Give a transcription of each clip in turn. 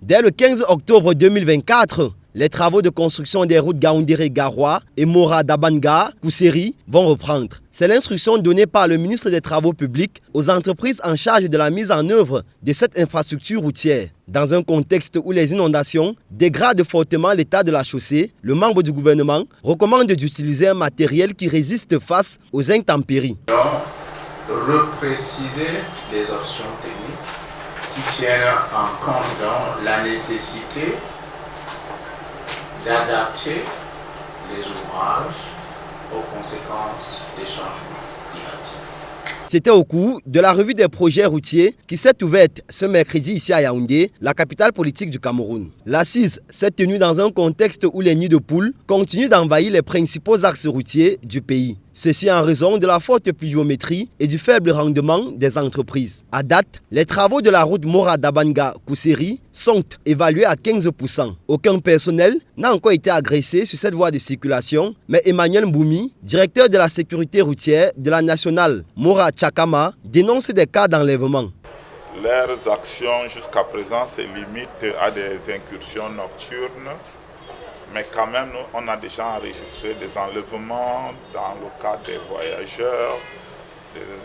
Dès le 15 octobre 2024, les travaux de construction des routes Gaoundéré-Garoua et Mora-Dabanga-Kousseri vont reprendre. C'est l'instruction donnée par le ministre des Travaux publics aux entreprises en charge de la mise en œuvre de cette infrastructure routière. Dans un contexte où les inondations dégradent fortement l'état de la chaussée, le membre du gouvernement recommande d'utiliser un matériel qui résiste face aux intempéries. Repréciser les options techniques qui tiennent en compte donc la nécessité d'adapter les ouvrages aux conséquences des changements climatiques. C'était au cours de la revue des projets routiers qui s'est ouverte ce mercredi ici à Yaoundé, la capitale politique du Cameroun. L'assise s'est tenue dans un contexte où les nids de poules continuent d'envahir les principaux axes routiers du pays. Ceci en raison de la forte pluviométrie et du faible rendement des entreprises. À date, les travaux de la route Mora-Dabanga-Kousseri sont évalués à 15%. Aucun personnel n'a encore été agressé sur cette voie de circulation, mais Emmanuel Mboumi, directeur de la sécurité routière de la nationale Mora-Tchakama, dénonce des cas d'enlèvement. Leurs actions jusqu'à présent se limitent à des incursions nocturnes. Mais quand même, on a déjà enregistré des enlèvements dans le cas des voyageurs,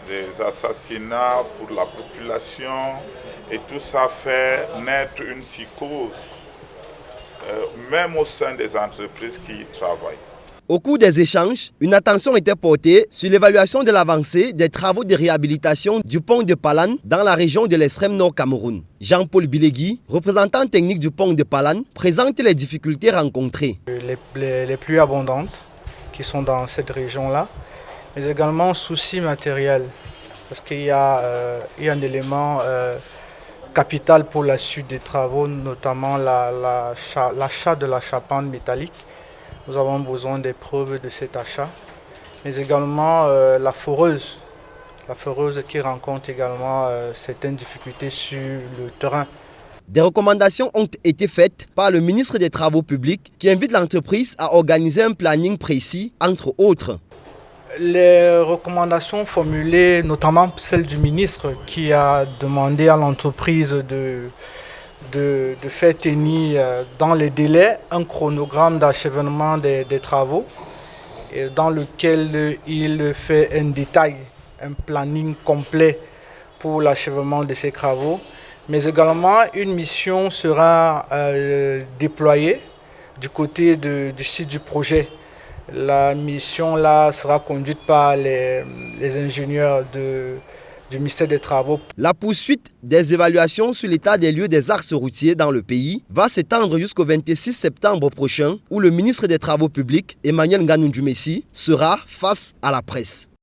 des assassinats pour la population. Et tout ça fait naître une psychose, même au sein des entreprises qui y travaillent. Au cours des échanges, une attention était portée sur l'évaluation de l'avancée des travaux de réhabilitation du pont de Palane dans la région de l'extrême nord Cameroun. Jean-Paul Bilegui, représentant technique du pont de Palane, présente les difficultés rencontrées. Les pluies abondantes qui sont dans cette région-là, mais également souci matériel, parce qu'il y a un élément capital pour la suite des travaux, notamment l'achat de la charpente métallique. Nous avons besoin des preuves de cet achat, mais également la foreuse qui rencontre également certaines difficultés sur le terrain. Des recommandations ont été faites par le ministre des Travaux publics qui invite l'entreprise à organiser un planning précis, entre autres. Les recommandations formulées, notamment celle du ministre qui a demandé à l'entreprise de faire tenir dans les délais un chronogramme d'achèvement des travaux et dans lequel il fait un détail, un planning complet pour l'achèvement de ces travaux. Mais également une mission sera déployée du côté du site du projet. La mission là sera conduite par les ingénieurs du ministère des Travaux. La poursuite des évaluations sur l'état des lieux des axes routiers dans le pays va s'étendre jusqu'au 26 septembre prochain où le ministre des Travaux publics, Emmanuel Nganoundou Messi, sera face à la presse.